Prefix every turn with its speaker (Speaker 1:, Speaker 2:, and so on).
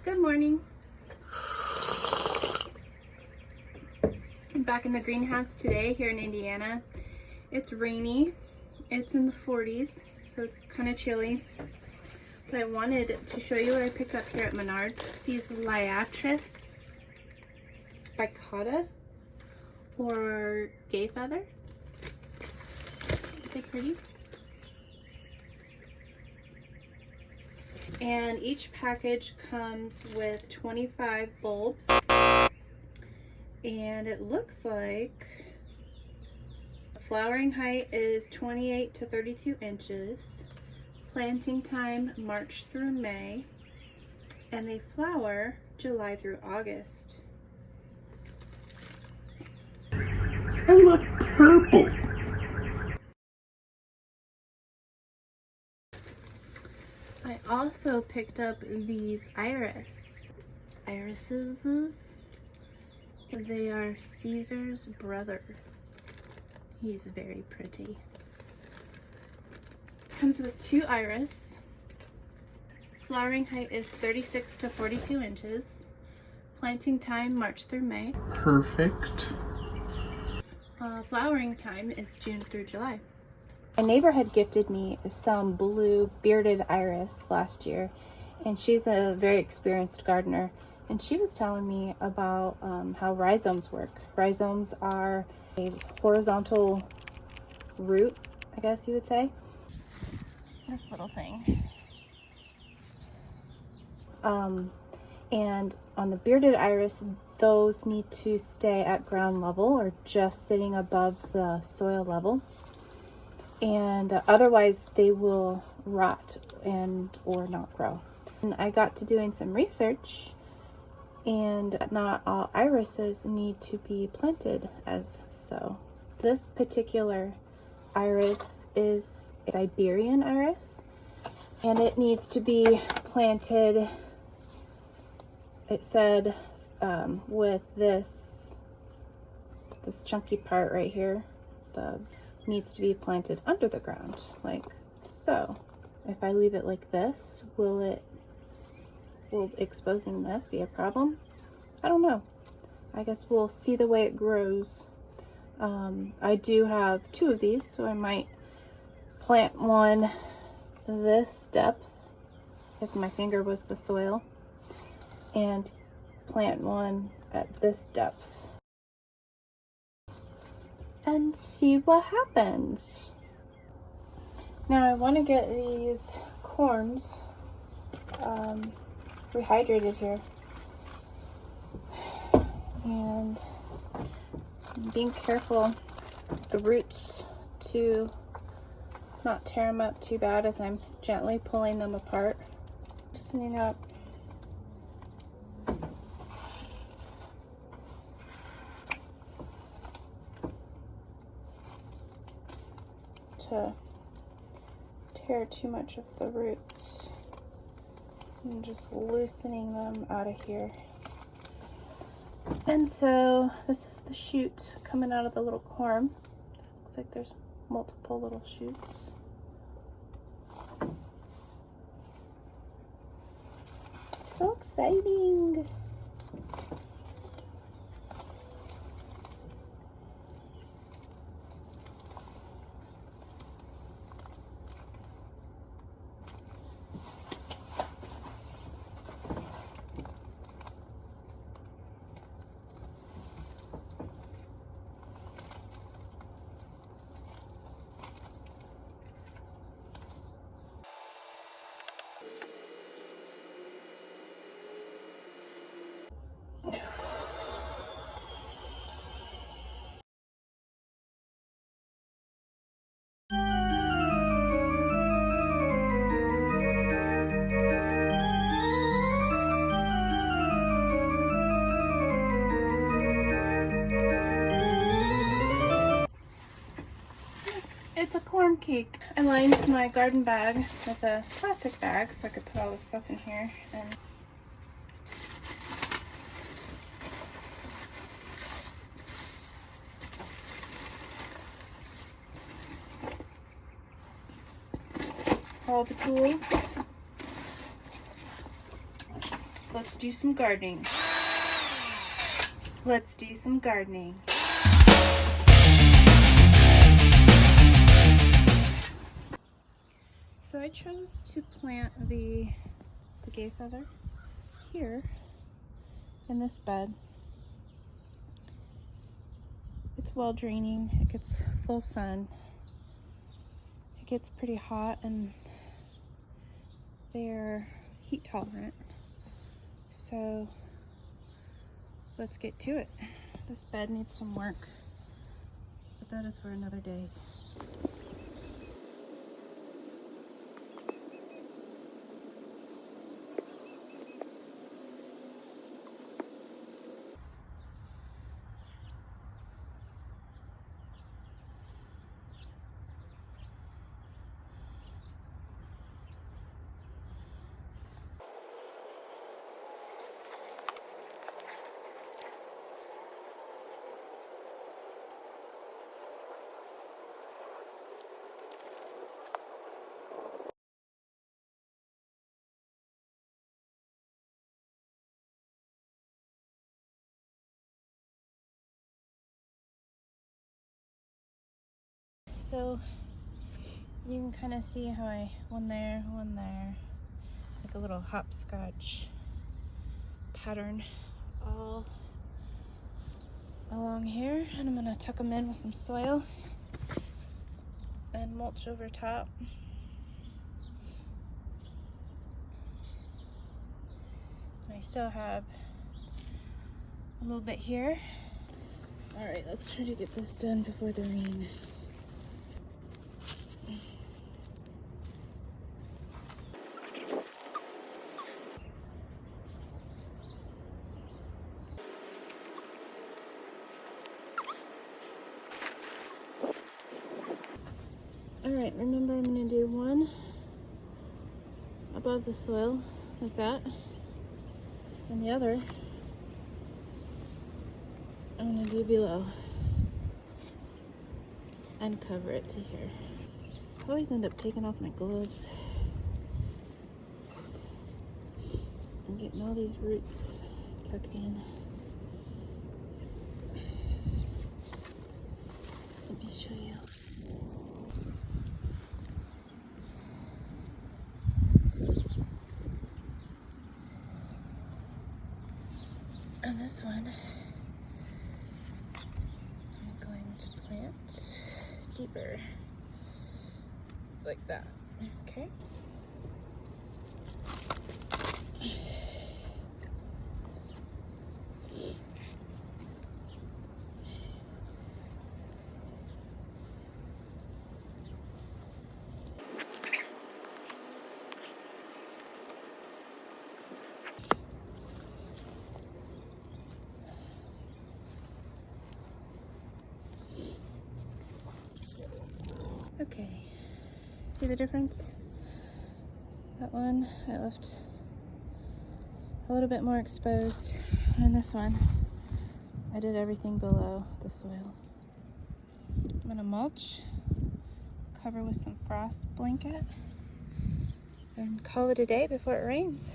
Speaker 1: Good morning. I'm back in the greenhouse today here in Indiana. It's rainy. It's in the 40s, so it's kind of chilly. But I wanted to show you what I picked up here at Menards. These Liatris spicata or gay feather. Aren't they pretty? And each package comes with 25 bulbs, and it looks like the flowering height is 28 to 32 inches, planting time March through May, and they flower July through August.
Speaker 2: I love purple.
Speaker 1: I also picked up these irises. They are Caesar's brother. He's very pretty. Comes with 2 iris. Flowering height is 36 to 42 inches. Planting time March through May.
Speaker 2: Perfect.
Speaker 1: Flowering time is June through July. My neighbor had gifted me some blue bearded iris last year, and she's a very experienced gardener, and she was telling me about how rhizomes work. Rhizomes are a horizontal root, I guess you would say. This little thing. And on the bearded iris, those need to stay at ground level or just sitting above the soil level. And otherwise they will rot and or not grow. And I got to doing some research, and not all irises need to be planted as so. This particular iris is a Siberian iris, and it needs to be planted, it said, with this chunky part right here, needs to be planted under the ground, like so. If I leave it like this, will exposing this be a problem? I don't know. I guess we'll see the way it grows. I do have 2 of these, so I might plant one this depth, if my finger was the soil, and plant one at this depth and see what happens. Now I want to get these corms rehydrated here, and being careful with the roots to not tear them up too bad as I'm gently pulling them apart, loosening up. To tear too much of the roots, and just loosening them out of here. And so this is the shoot coming out of the little corm. Looks like there's multiple little shoots. So exciting! It's a corn cake. I lined my garden bag with a plastic bag so I could put all the stuff in here. And all the tools. The let's do some gardening. Let's do some gardening. So I chose to plant the gay feather here in this bed. It's well draining, it gets full sun. It gets pretty hot and they're heat tolerant. So let's get to it. This bed needs some work, but that is for another day. So you can kind of see how I one there, like a little hopscotch pattern all along here, and I'm gonna tuck them in with some soil and mulch over top. I still have a little bit here. All right, let's try to get this done before the rain. All right, remember I'm gonna do one above the soil like that, and the other I'm gonna do below and cover it to here. I always end up taking off my gloves and getting all these roots tucked in. Let me show you. And this one, I'm going to plant deeper, like that, okay? Okay, see the difference? That one I left a little bit more exposed, and this one I did everything below the soil. I'm gonna mulch, cover with some frost blanket, and call it a day before it rains.